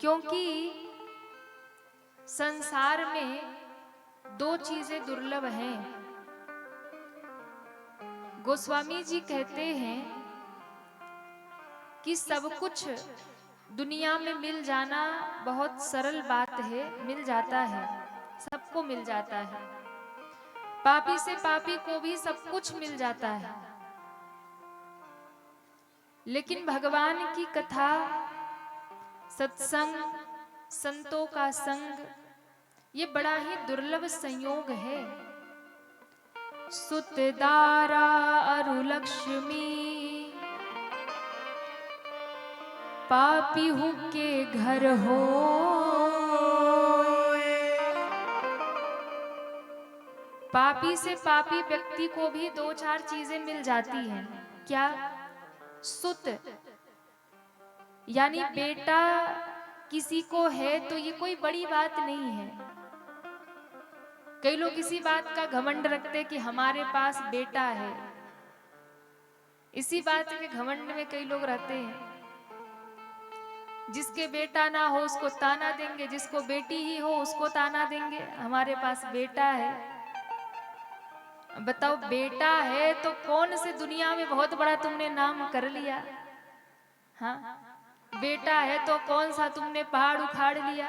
क्योंकि संसार में दो चीजें दुर्लभ हैं। गोस्वामी जी कहते हैं कि सब कुछ दुनिया में मिल जाना बहुत सरल बात है, मिल जाता है, सबको मिल जाता है। पापी से पापी को भी सब कुछ मिल जाता है, लेकिन भगवान की कथा, सत्संग, संतों का संग, ये बड़ा ही दुर्लभ संयोग है। सुत दारा अरु लक्ष्मी, पापी हूँ के घर हो। पापी से पापी व्यक्ति को भी दो चार चीजें मिल जाती हैं। क्या? सुत यानी बेटा किसी को है तो ये कोई बड़ी बात नहीं है। कई लोग इसी बात का घमंड रखते कि हमारे पास बेटा है। इसी बात के घमंड में कई लोग रहते हैं। जिसके बेटा ना हो उसको ताना देंगे, जिसको बेटी ही हो उसको ताना देंगे, हमारे पास बेटा है। बताओ, बेटा है तो कौन से दुनिया में बहुत बड़ा तुमने नाम कर लिया? हाँ, बेटा है तो कौन सा तुमने पहाड़ उखाड़ लिया?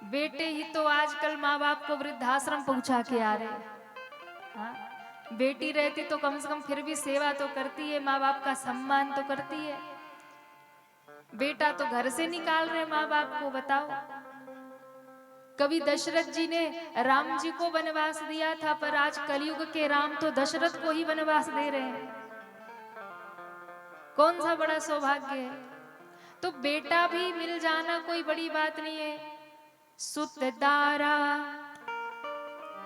बेटे ही तो आजकल माँ बाप को वृद्धाश्रम पहुंचा के आ रहे हैं। हाँ? बेटी रहती तो कम से कम फिर भी सेवा तो करती है, माँ बाप का सम्मान तो करती है। बेटा तो घर से निकाल रहे माँ बाप को। बताओ, कभी दशरथ जी ने राम जी को वनवास दिया था, पर आज कलयुग के राम तो दशरथ को ही वनवास दे रहे हैं। कौन सा बड़ा सौभाग्य है। तो बेटा भी मिल जाना कोई बड़ी बात नहीं है। सुत दारा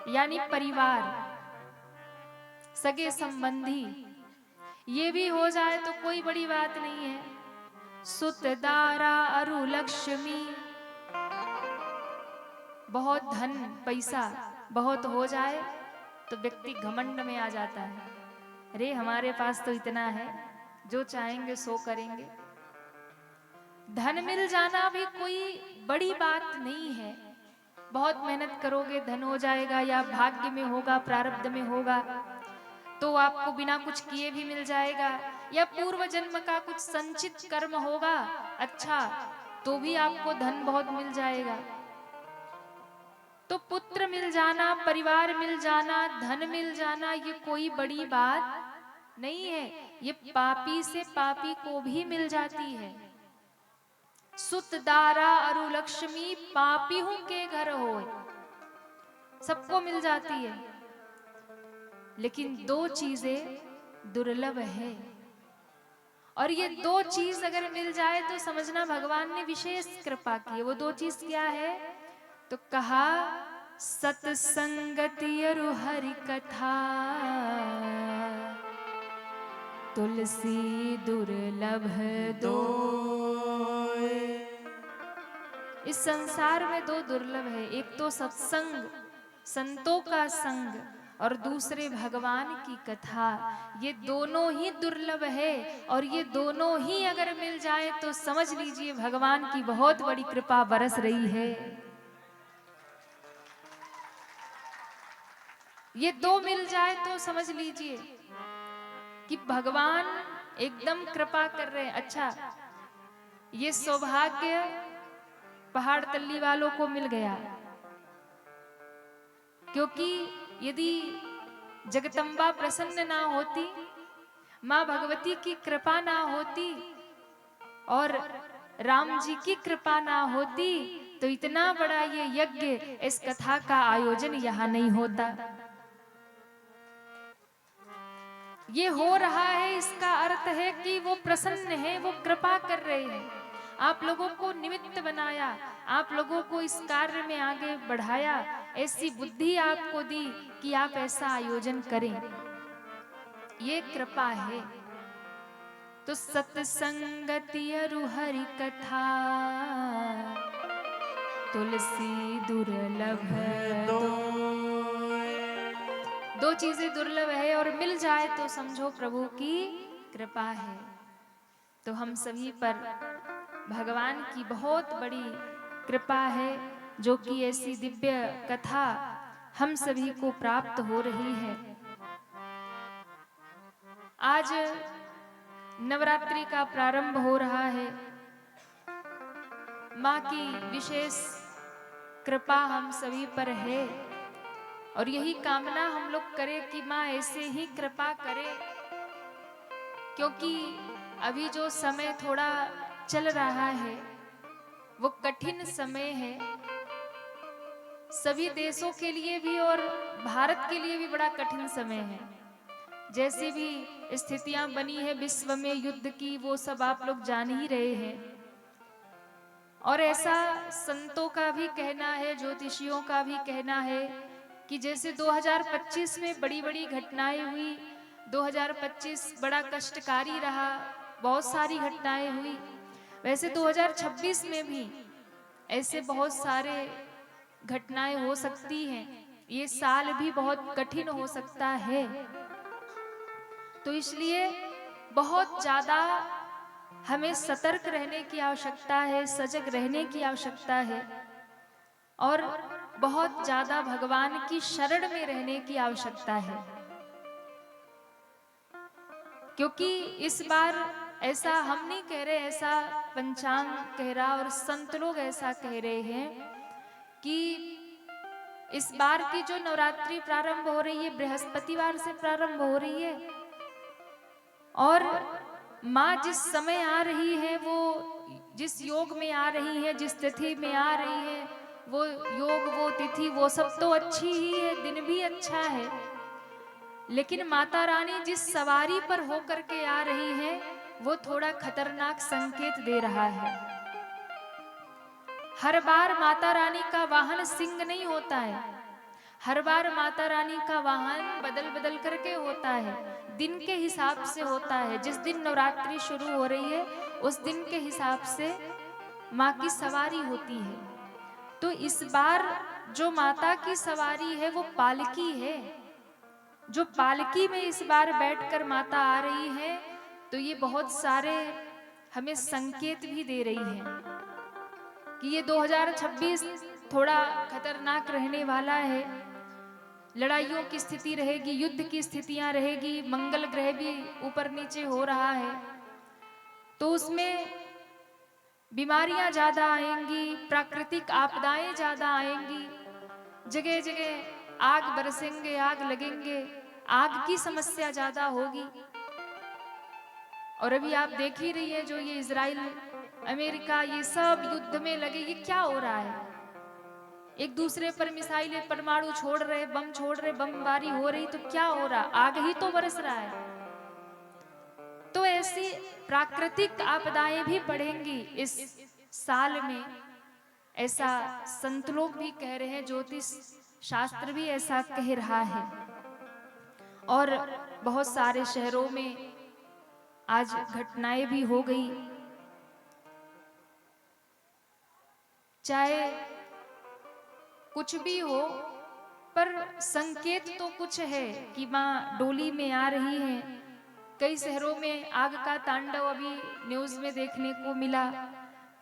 यानी परिवार, सगे संबंधी, ये भी हो जाए तो कोई बड़ी बात नहीं है। सुत दारा अरु लक्ष्मी, बहुत धन पैसा बहुत हो जाए तो व्यक्ति घमंड में आ जाता है। अरे हमारे पास तो इतना है, जो चाहेंगे सो करेंगे। धन मिल जाना भी कोई बड़ी बात नहीं है। बहुत मेहनत करोगे धन हो जाएगा, या भाग्य में होगा, प्रारब्ध में होगा तो आपको बिना कुछ किए भी मिल जाएगा, या पूर्व जन्म का कुछ संचित कर्म होगा अच्छा तो भी आपको धन बहुत मिल जाएगा। तो पुत्र मिल जाना, परिवार मिल जाना, धन मिल जाना, ये कोई बड़ी बात नहीं है। ये पापी से पापी को भी मिल जाती है। सुत दारा अरु लक्ष्मी, पापी हूं के घर हो, सबको मिल जाती है। लेकिन दो चीजें दुर्लभ है, और ये दो चीज अगर मिल जाए तो समझना भगवान ने विशेष कृपा की है। वो दो चीज क्या है? तो कहा सत्संगति अरु हरि कथा, तुलसी दुर्लभ दो। इस संसार में दो दुर्लभ है, एक तो सत्संग, संतों का संग, और दूसरे भगवान की कथा। ये दोनों ही दुर्लभ है, और ये दोनों ही अगर मिल जाए तो समझ लीजिए भगवान की बहुत बड़ी कृपा बरस रही है। ये दो मिल जाए तो समझ लीजिए कि भगवान एकदम कृपा कर रहे हैं। अच्छा, ये सौभाग्य पहाड़ तल्ली वालों को मिल गया, क्योंकि यदि जगदम्बा प्रसन्न ना होती, माँ भगवती की कृपा ना होती और राम जी की कृपा ना होती तो इतना बड़ा ये यज्ञ, इस कथा का आयोजन यहाँ नहीं होता। ये हो रहा है, इसका अर्थ है कि वो प्रसन्न है, वो कृपा कर रहे हैं। आप लोगों को निमित्त बनाया, आप लोगों को इस कार्य में आगे बढ़ाया, ऐसी बुद्धि आपको दी कि आप ऐसा आयोजन करें। ये कृपा है। तो सत्संगति अरु हरि कथा, तुलसी दुर्लभ दो। दो चीजें दुर्लभ है, और मिल जाए तो समझो प्रभु की कृपा है। तो हम सभी पर भगवान की बहुत बड़ी कृपा है, जो कि ऐसी दिव्य कथा हम सभी को प्राप्त हो रही है। आज नवरात्रि का प्रारंभ हो रहा है। माँ की विशेष कृपा हम सभी पर है और यही कामना हम लोग करें कि माँ ऐसे ही कृपा करे, क्योंकि अभी जो समय थोड़ा चल रहा है वो कठिन समय है, सभी देशों के लिए भी और भारत के लिए भी बड़ा कठिन समय है। जैसी भी स्थितियां बनी है विश्व में युद्ध की, वो सब आप लोग जान ही रहे हैं। और ऐसा संतों का भी कहना है, ज्योतिषियों का भी कहना है कि जैसे 2025 में बड़ी बड़ी घटनाएं हुई, 2025 बड़ा कष्टकारी रहा, बहुत सारी घटनाएं हुई, वैसे 2026 में भी ऐसे बहुत सारे घटनाएं हो सकती हैं। ये साल भी बहुत कठिन हो सकता है, तो इसलिए बहुत ज्यादा हमें सतर्क रहने की आवश्यकता है, सजग रहने की आवश्यकता है और बहुत ज्यादा भगवान की शरण में रहने की आवश्यकता है। क्योंकि इस बार ऐसा हम नहीं कह रहे, ऐसा पंचांग कह रहा और संत लोग ऐसा कह रहे हैं कि इस बार की जो नवरात्रि प्रारंभ हो रही है बृहस्पतिवार से प्रारंभ हो रही है और माँ जिस समय आ रही है, वो जिस योग में आ रही है, जिस तिथि में आ रही है, वो योग, वो तिथि, वो सब तो अच्छी ही है, दिन भी अच्छा है, लेकिन माता रानी जिस सवारी पर होकर के आ रही है वो थोड़ा खतरनाक संकेत दे रहा है। हर बार माता रानी का वाहन सिंह नहीं होता है, हर बार माता रानी का वाहन बदल बदल करके होता है, दिन के हिसाब से होता है। जिस दिन नवरात्रि शुरू हो रही है उस दिन के हिसाब से माँ की सवारी होती है। तो इस बार जो माता की सवारी है वो पालकी है, जो पालकी में इस बार बैठकर माता आ रही है, तो ये बहुत सारे हमें संकेत भी दे रही है कि ये 2026 थोड़ा खतरनाक रहने वाला है। लड़ाइयों की स्थिति रहेगी, युद्ध की स्थितियां रहेगी, मंगल ग्रह भी ऊपर नीचे हो रहा है, तो उसमें बीमारियां ज्यादा आएंगी, प्राकृतिक आपदाएं ज्यादा आएंगी, जगह जगह आग बरसेंगे, आग लगेंगे, आग की समस्या ज्यादा होगी। और अभी आप देख ही रही है जो ये इजराइल अमेरिका ये सब युद्ध में लगे, ये क्या हो रहा है, एक दूसरे पर मिसाइलें परमाणु छोड़ रहे, बम छोड़ रहे, बमबारी हो रही, तो क्या हो रहा, आग ही तो बरस रहा है। तो ऐसी प्राकृतिक आपदाएं भी बढ़ेंगी इस साल में, ऐसा संत लोग भी कह रहे हैं, ज्योतिष शास्त्र भी ऐसा कह रहा है। और बहुत सारे शहरों में आज घटनाएं भी हो गई, चाहे कुछ भी हो पर संकेत तो कुछ है कि माँ डोली में आ रही है। कई शहरों में आग का तांडव अभी न्यूज में देखने को मिला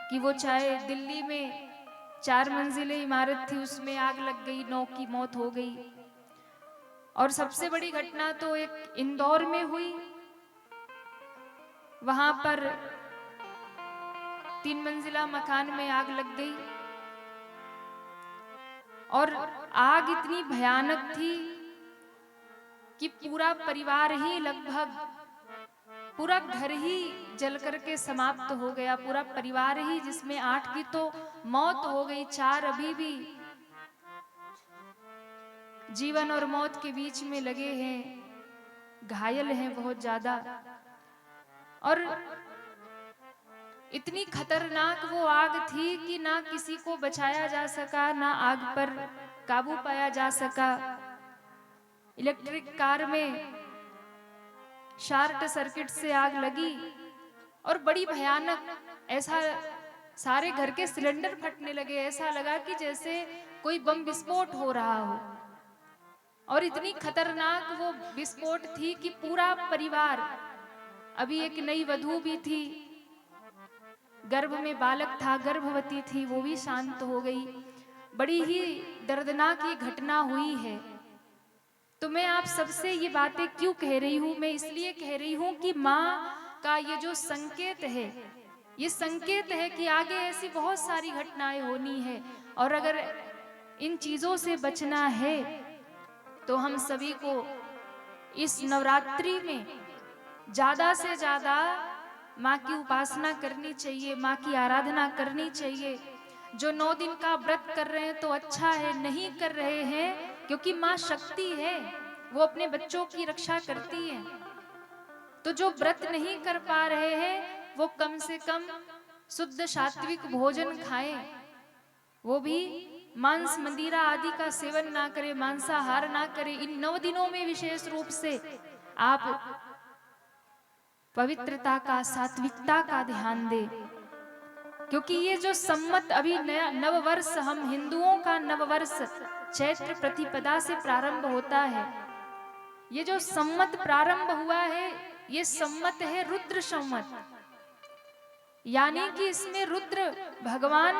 कि वो चाहे दिल्ली में 4 मंजिले इमारत थी, उसमें आग लग गई, 9 की मौत हो गई। और सबसे बड़ी घटना तो एक इंदौर में हुई, वहां पर 3 मंजिला मकान में आग लग गई और आग इतनी भयानक थी कि पूरा परिवार ही, लगभग पूरा घर ही जल करके समाप्त हो गया, पूरा परिवार ही, जिसमें 8 की तो मौत हो गई, 4 अभी भी जीवन और मौत के बीच में लगे हैं, घायल हैं बहुत ज्यादा। और इतनी खतरनाक वो आग थी कि ना किसी को बचाया जा सका, ना आग पर काबू पाया जा सका। इलेक्ट्रिक कार में शॉर्ट सर्किट से आग लगी और बड़ी भयानक, ऐसा सारे घर के सिलेंडर फटने लगे, ऐसा लगा कि जैसे कोई बम विस्फोट हो रहा हो। और इतनी खतरनाक वो विस्फोट थी कि पूरा परिवार, अभी एक नई वधू भी थी, गर्भ में बालक था, गर्भवती थी, वो भी शांत हो गई। बड़ी ही दर्दनाक ये घटना हुई है। तो मैं आप सबसे ये बातें क्यों कह रही हूँ? मैं इसलिए कह रही हूँ कि माँ का ये जो संकेत है, ये संकेत है कि आगे ऐसी बहुत सारी घटनाएं होनी है, और अगर इन चीजों से बचना है तो हम सभी को इस नवरात्रि में ज्यादा से ज्यादा माँ की उपासना करनी चाहिए, माँ की आराधना करनी चाहिए। जो 9 दिन का व्रत कर रहे हैं तो अच्छा है, नहीं कर रहे हैं क्योंकि माँ शक्ति है, वो अपने बच्चों की रक्षा करती है। तो जो व्रत नहीं कर पा रहे हैं वो कम से कम शुद्ध सात्विक भोजन खाएं, वो भी मांस मदिरा आदि का सेवन ना करे, मांसाहार ना करे। इन 9 दिनों में विशेष रूप से आप पवित्रता का, सात्विकता का ध्यान दे, क्योंकि ये जो सम्मत अभी नया नववर्ष, हम हिंदुओं का नववर्ष चैत्र प्रतिपदा से प्रारंभ होता है। ये जो सम्मत प्रारंभ हुआ है, ये सम्मत है रुद्र सम्मत, यानी कि इसमें रुद्र भगवान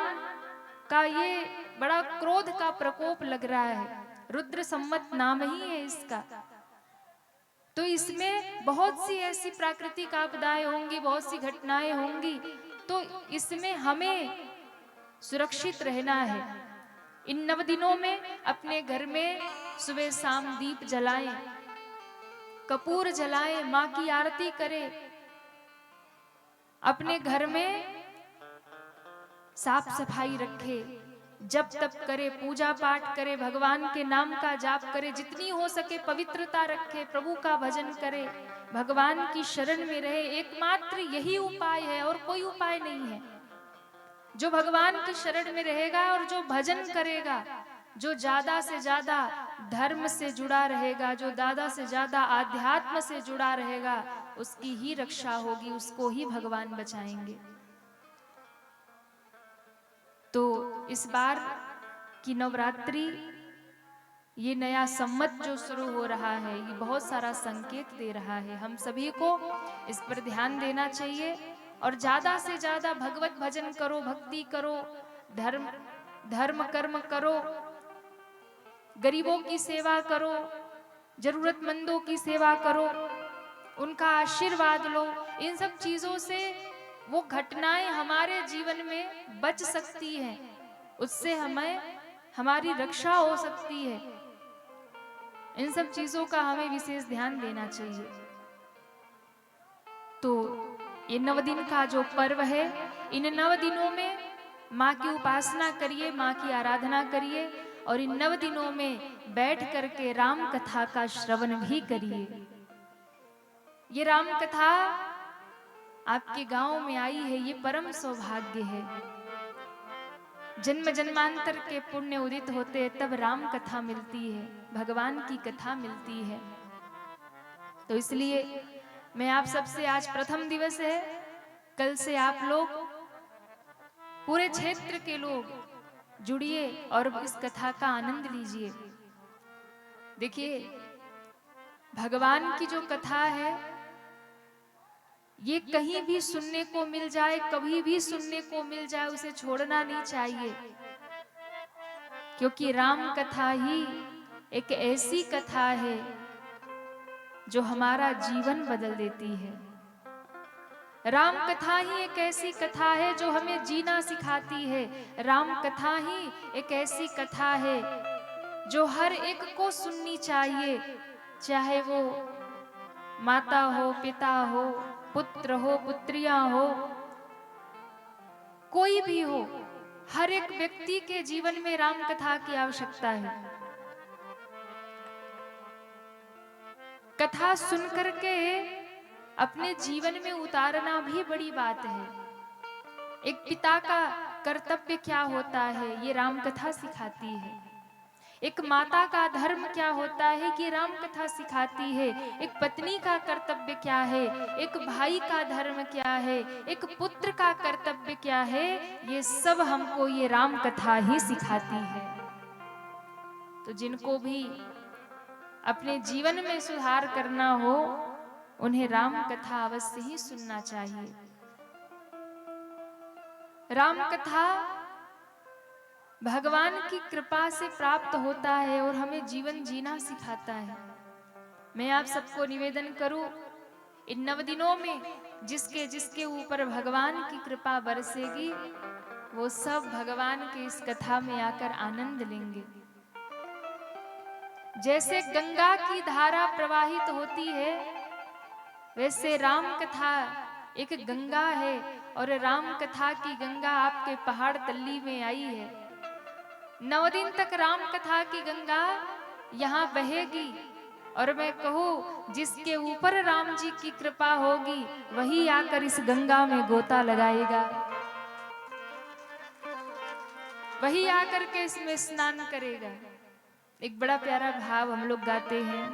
का ये बड़ा क्रोध का प्रकोप लग रहा है। रुद्र सम्मत नाम ही है इसका। तो इसमें बहुत सी ऐसी प्राकृतिक आपदाएं होंगी, बहुत सी घटनाएं होंगी, तो इसमें हमें सुरक्षित रहना है। इन 9 दिनों में अपने घर में सुबह शाम दीप जलाएं, कपूर जलाएं, माँ की आरती करें, अपने घर में साफ सफाई रखे, जप तप करे, पूजा पाठ करे, भगवान के नाम का जाप करे, जितनी हो सके पवित्रता रखे, प्रभु का भजन करे, भगवान की शरण में रहे। एकमात्र यही उपाय है और कोई उपाय नहीं है। जो भगवान की शरण में रहेगा और जो भजन करेगा, जो ज्यादा से ज्यादा धर्म से जुड़ा रहेगा, जो ज्यादा से ज्यादा आध्यात्म से जुड़ा रहेगा, उसकी ही रक्षा होगी, उसको ही भगवान बचाएंगे। तो इस बार की नवरात्रि, ये नया सम्मत जो शुरू हो रहा है, ये बहुत सारा संकेत दे रहा है। हम सभी को इस पर ध्यान देना चाहिए और ज्यादा से ज्यादा भगवत भजन करो, भक्ति करो, धर्म कर्म करो, गरीबों की सेवा करो, जरूरतमंदों की सेवा करो, उनका आशीर्वाद लो। इन सब चीजों से वो घटनाएं हमारे जीवन में बच सकती हैं, उससे हमें हमारी रक्षा हो सकती है। इन सब चीजों का हमें विशेष ध्यान देना चाहिए। तो ये 9 दिन का जो पर्व है, इन 9 दिनों में माँ की उपासना करिए, माँ की आराधना करिए, और इन 9 दिनों में बैठ करके राम कथा का श्रवण भी करिए। ये राम कथा आपके गांव में आई है, ये परम सौभाग्य है। जन्म जन्मांतर के पुण्य उदित होते तब राम कथा मिलती है, भगवान की कथा मिलती है। तो इसलिए मैं आप सबसे, आज प्रथम दिवस है, कल से आप लोग पूरे क्षेत्र के लोग जुड़िए और इस कथा का आनंद लीजिए। देखिए, भगवान की जो कथा है, ये कहीं भी सुनने को मिल जाए, कभी भी सुनने को मिल जाए, उसे छोड़ना नहीं चाहिए, क्योंकि राम कथा ही एक ऐसी कथा है जो हमारा जीवन बदल देती है। राम कथा ही एक ऐसी कथा है जो हमें जीना सिखाती है। राम कथा ही एक ऐसी कथा है जो हर एक को सुननी चाहिए, चाहे वो माता हो, पिता हो, पुत्र हो, पुत्रियां हो, कोई भी हो, हर एक व्यक्ति के जीवन में राम कथा की आवश्यकता है। कथा सुन करके अपने जीवन में उतारना भी बड़ी बात है। एक पिता का कर्तव्य क्या होता है, ये राम कथा सिखाती है। एक माता का धर्म क्या होता है कि राम कथा सिखाती है। एक पत्नी का कर्तव्य क्या है, एक भाई का धर्म क्या है, एक पुत्र का कर्तव्य क्या है, ये सब हमको ये राम कथा ही सिखाती है। तो जिनको भी अपने जीवन में सुधार करना हो, उन्हें राम कथा अवश्य ही सुनना चाहिए। राम कथा भगवान की कृपा से प्राप्त होता है और हमें जीवन जीना सिखाता है। मैं आप सबको निवेदन करूं, इन 9 दिनों में जिसके जिसके ऊपर भगवान की कृपा बरसेगी वो सब भगवान के इस कथा में आकर आनंद लेंगे। जैसे गंगा की धारा प्रवाहित होती है, वैसे राम कथा एक गंगा है और राम कथा की गंगा आपके पहाड़ तल्ली में आई है। 9 दिन तक राम कथा की गंगा यहाँ बहेगी और मैं कहूँ जिसके ऊपर राम जी की कृपा होगी वही आकर इस गंगा में गोता लगाएगा, वही आकर के इसमें स्नान करेगा। एक बड़ा प्यारा भाव हम लोग गाते हैं,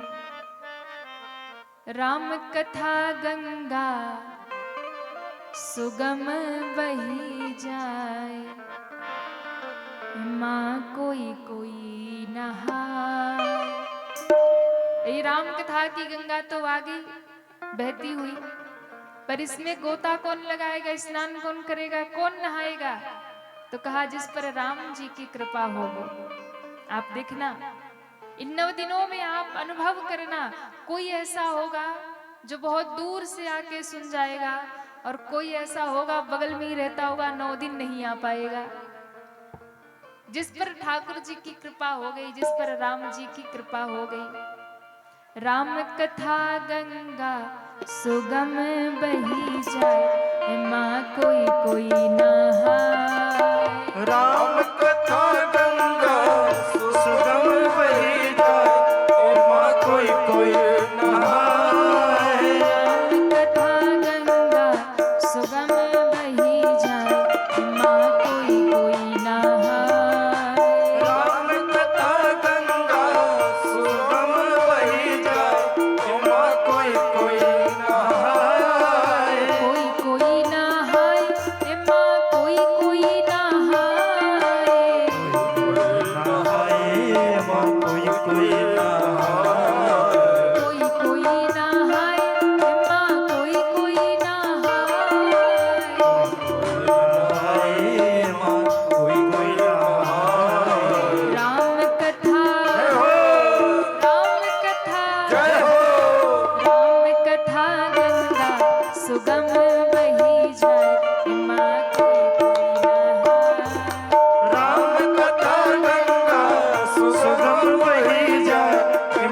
राम कथा गंगा सुगम बही जाए, माँ कोई कोई नहाए। ये राम कथा की गंगा तो आ गई बहती हुई, पर इसमें गोता कौन लगाएगा, स्नान कौन करेगा, कौन नहाएगा? तो कहा जिस पर राम जी की कृपा होगी। आप देखना इन 9 दिनों में आप अनुभव करना, कोई ऐसा होगा जो बहुत दूर से आके सुन जाएगा और कोई ऐसा होगा बगल में ही रहता होगा, 9 दिन नहीं आ पाएगा। जिस पर ठाकुर जी की कृपा हो गई, जिस पर राम जी की कृपा हो गई, राम कथा गंगा सुगम बही जाए, माँ कोई कोई नहाए। राम कथा गंगा सुगम बही जाए, माँ कोई कोई नहाए। राम कथा गंगा सुगम बही जाए, माँ कोई कोई नहाए। राम कथा गंगा सुगम बही जाए, माँ कोई कोई नहाए। कोई कोई नहाए, माँ कोई कोई नहाए। माँ कोई कोई नहाए। कोई कोई नहाए, माँ कोई कोई नहाए। माँ कोई कोई नहाए। राम कथा जय हो। राम कथा गंगा सुगम बही जाए, माँ कोई कोई नहाए। राम कथा गंगा सुगम बही जाए,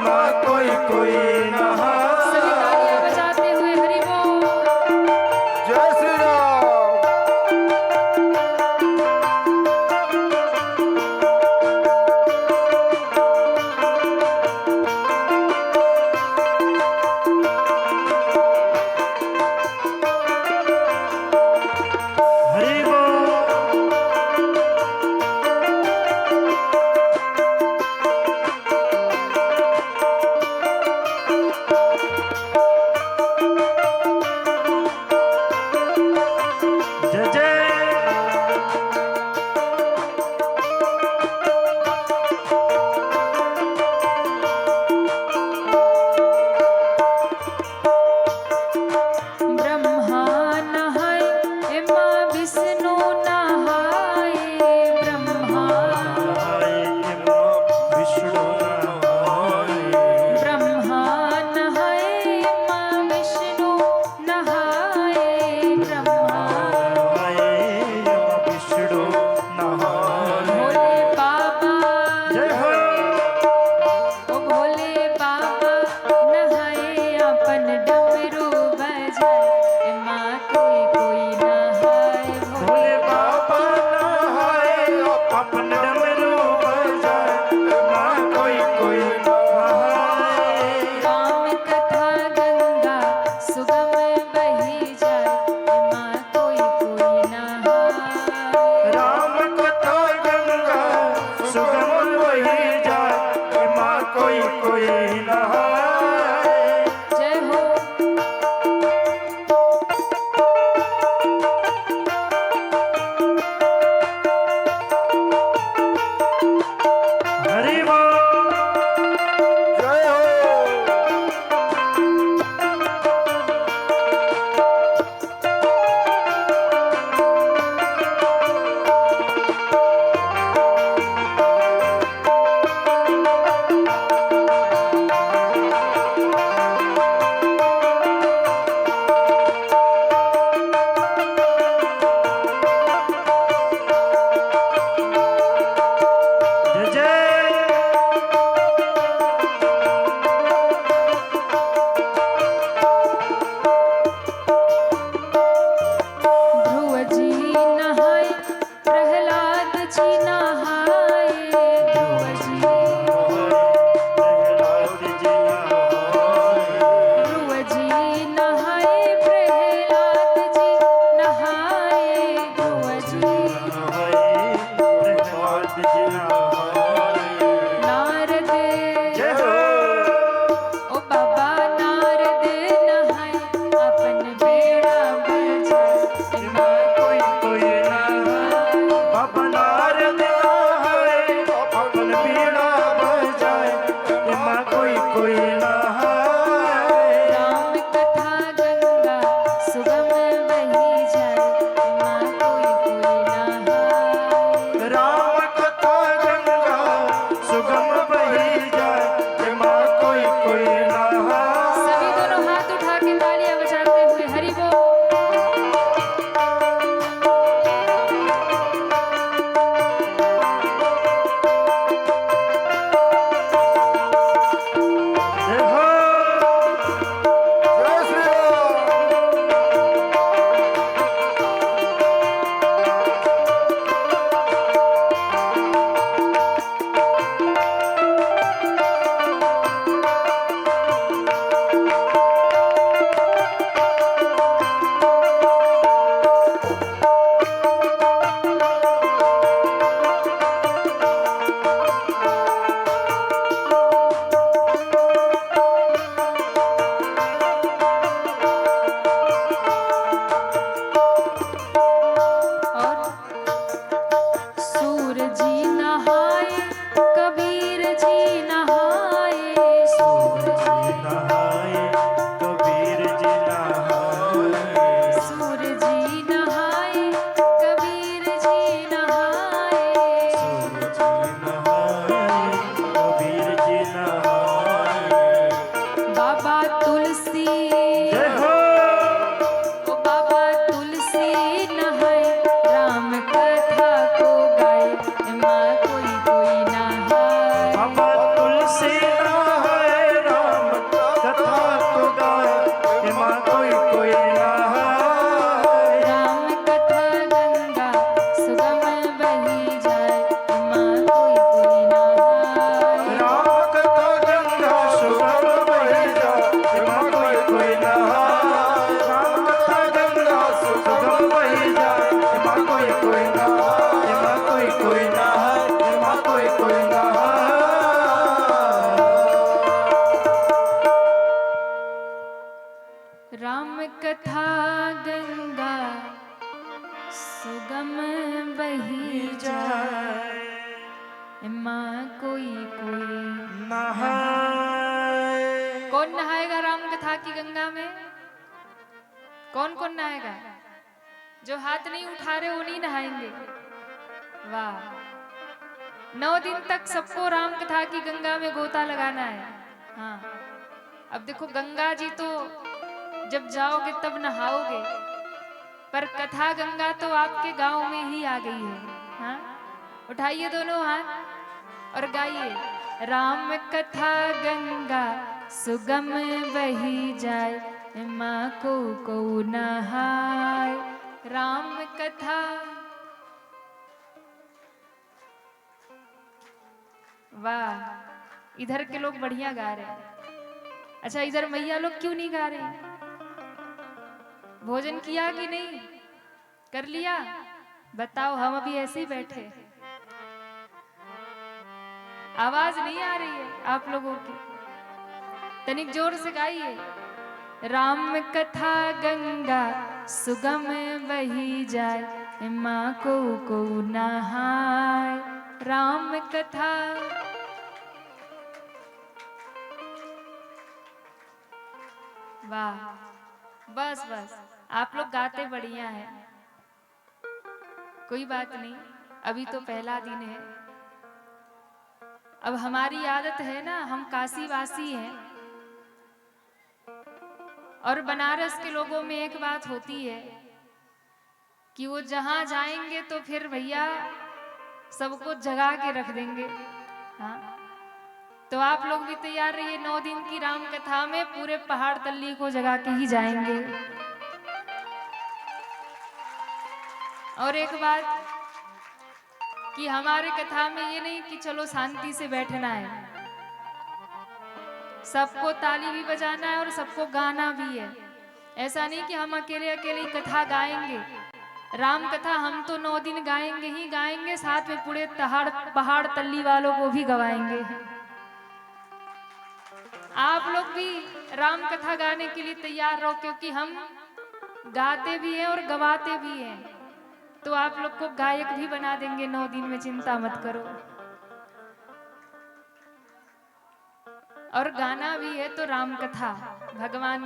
माँ कोई कोई सभी नहाए। तालियां बजाते हुए हरि बोल। जय श्री राम। हरि बोल। जय जय। ब्रह्मा नहाए, माँ विष्णु नहाए। ब्रह्मा विष्णु नहाए। ब्रह्मा नहाए, माँ विष्णु नहाए। ब्रह्मा नहाए, नहाए, राम कथा को गाए, माँ कोई कोई नहाए। बाबा तुलसी नहाए, राम कथा को गाए, माँ कोई कोई नहाए। राम कथा गंगा सुगम बही जाए, माँ कोई कोई नहाए। राम कथा गंगा सुगम बही जाए, माँ कोई कोई नहाए। राम कथा गंगा सुगम बही जाए, माँ कोई कोई नहाए, माँ कोई कोई नहाए, माँ कोई कोई नहाए। राम कथा गंगा सुगम बही जाए, माँ कोई कोई। नहाए। कौन नहाएगा राम कथा की गंगा में? कौन कौन नहाएगा? जो हाथ नहीं उठा रहे वो नहीं नहाएंगे। वाह, 9 दिन तक सबको राम कथा की गंगा में गोता लगाना है। हाँ, अब देखो गंगा जी तो जब जाओगे तब नहाओगे, पर कथा गंगा तो आपके गांव में ही आ गई है। हाँ, उठाइए दोनों हाथ और गाइए, राम कथा गंगा सुगम बही जाए, माँ को नहाए। राम कथा। वाह, इधर के लोग बढ़िया गा रहे हैं। अच्छा, इधर मैया लोग क्यों नहीं गा रहे? भोजन किया कि नहीं? कर लिया? बताओ, हम अभी ऐसे ही बैठे, आवाज नहीं आ रही है आप लोगों की। तनिक जोर से गाइए, राम कथा गंगा सुगम बही जाए, माँ को नहाए। राम कथा। वाह, बस बस, आप लोग गाते बढ़िया है, कोई बात नहीं, अभी तो पहला दिन है। अब हमारी आदत है ना, हम काशी वासी हैं, और बनारस के लोगों में एक बात होती है कि वो जहां जाएंगे तो फिर भैया सबको जगा के रख देंगे। हाँ, तो आप लोग भी तैयार रहिए, 9 दिन की राम कथा में पूरे पहाड़ तल्ली को जगा के ही जाएंगे। और एक बात कि हमारे कथा में ये नहीं कि चलो शांति से बैठना है, सबको ताली भी बजाना है और सबको गाना भी है। ऐसा नहीं कि हम अकेले अकेले कथा गाएंगे। राम कथा हम तो 9 दिन गाएंगे ही गाएंगे, साथ में पूरे पहाड़ तल्ली वालों को भी गवाएंगे। आप लोग भी राम कथा गाने के लिए तैयार रहो, क्योंकि हम गाते भी हैं और गवाते भी हैं, तो आप लोग को गायक भी बना देंगे 9 दिन में, चिंता मत करो। और गाना भी है तो राम कथा, भगवान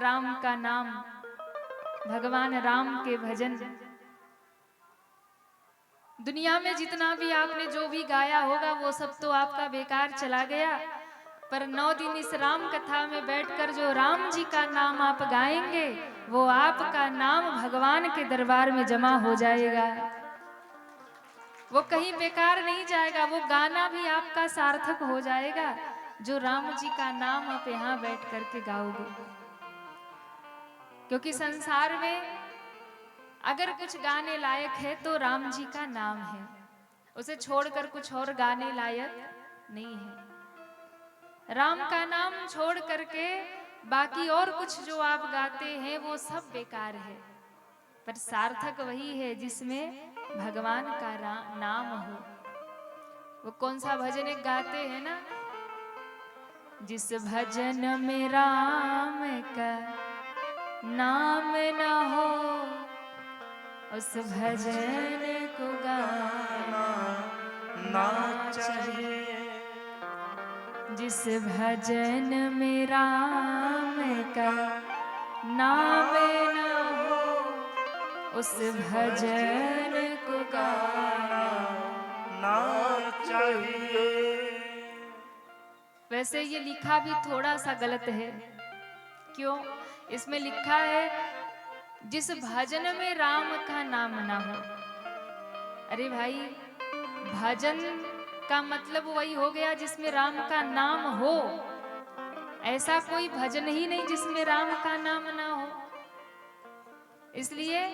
राम का नाम, भगवान राम के भजन। दुनिया में जितना भी आपने जो भी गाया होगा वो सब तो आपका बेकार चला गया, पर 9 दिन इस राम कथा में बैठकर जो राम जी का नाम आप गाएंगे, वो आपका नाम भगवान के दरबार में जमा हो जाएगा, वो कहीं बेकार नहीं जाएगा, वो गाना भी आपका सार्थक हो जाएगा जो राम जी का नाम आप यहाँ बैठ करके गाओगे। क्योंकि संसार में अगर कुछ गाने लायक है तो राम जी का नाम है, उसे छोड़कर कुछ और गाने लायक नहीं है। राम का नाम छोड़ करके बाकी और कुछ जो आप गाते हैं वो सब बेकार है, पर सार्थक वही है जिसमें भगवान का नाम हो। वो कौन सा भजन एक गाते हैं ना, जिस भजन में राम का नाम न हो उस भजन को गाना ना चाहिए। जिस भजन में राम का नाम न हो उस भजन को गाना ना चाहिए। वैसे ये लिखा भी थोड़ा सा गलत है। क्यों? इसमें लिखा है जिस भजन में राम का नाम ना हो। अरे भाई, भजन का मतलब वही हो गया जिसमें राम का नाम हो। ऐसा कोई भजन ही नहीं जिसमें राम का नाम ना हो। इसलिए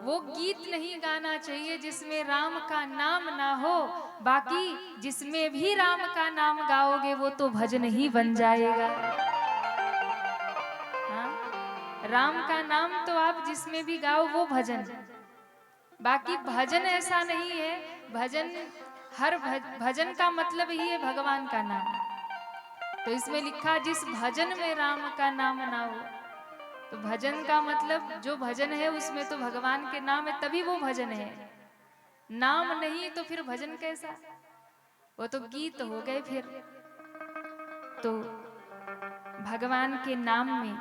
वो गीत नहीं गाना चाहिए जिसमें राम का नाम ना हो। बाकी जिसमें भी राम का नाम गाओगे वो तो भजन ही बन जाएगा। हाँ? राम का नाम तो आप जिसमें भी गाओ वो भजन। बाकी भजन ऐसा नहीं है। भजन भजन का मतलब ही है भगवान का नाम। तो इसमें लिखा जिस भजन में राम का नाम ना हो। तो भजन का मतलब जो भजन है उसमें तो भगवान के नाम है, तभी वो भजन है। नाम नहीं तो फिर भजन कैसा? वो तो गीत हो गए फिर। तो भगवान के नाम में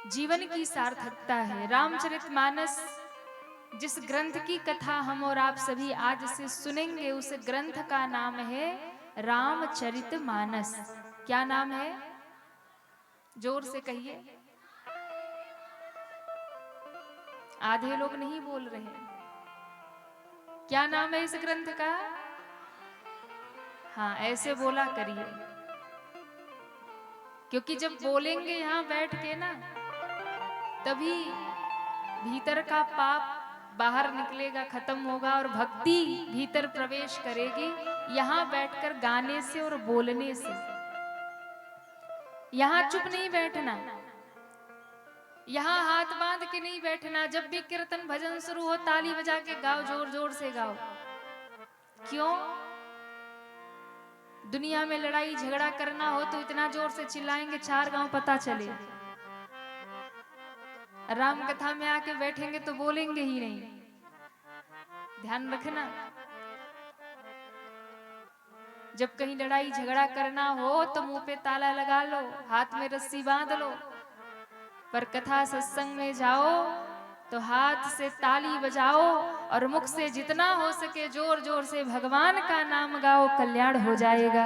जीवन की सार्थकता है। रामचरितमानस जिस ग्रंथ की कथा हम और आप सभी आज से सुनेंगे, उस ग्रंथ का नाम है रामचरितमानस। क्या नाम है? जोर से कहिए। आधे लोग नहीं बोल रहे। क्या नाम है इस ग्रंथ का? हाँ, ऐसे बोला करिए, क्योंकि जब बोलेंगे यहां बैठ के ना, तभी भीतर का पाप बाहर निकलेगा, खत्म होगा और भक्ति भीतर प्रवेश करेगी। यहां बैठकर गाने से और बोलने से। यहां चुप नहीं बैठना, यहां हाथ बांध के नहीं बैठना। जब भी कीर्तन भजन शुरू हो ताली बजा के गाओ, जोर जोर से गाओ। क्यों? दुनिया में लड़ाई झगड़ा करना हो तो इतना जोर से चिल्लाएंगे 4 गांव पता चले। राम कथा में आके बैठेंगे तो बोलेंगे ही नहीं। ध्यान रखना, जब कहीं लड़ाई झगड़ा करना हो तो मुंह पे ताला लगा लो, हाथ में रस्सी बांध लो। पर कथा सत्संग में जाओ तो हाथ से ताली बजाओ और मुख से जितना हो सके जोर जोर से भगवान का नाम गाओ, कल्याण हो जाएगा।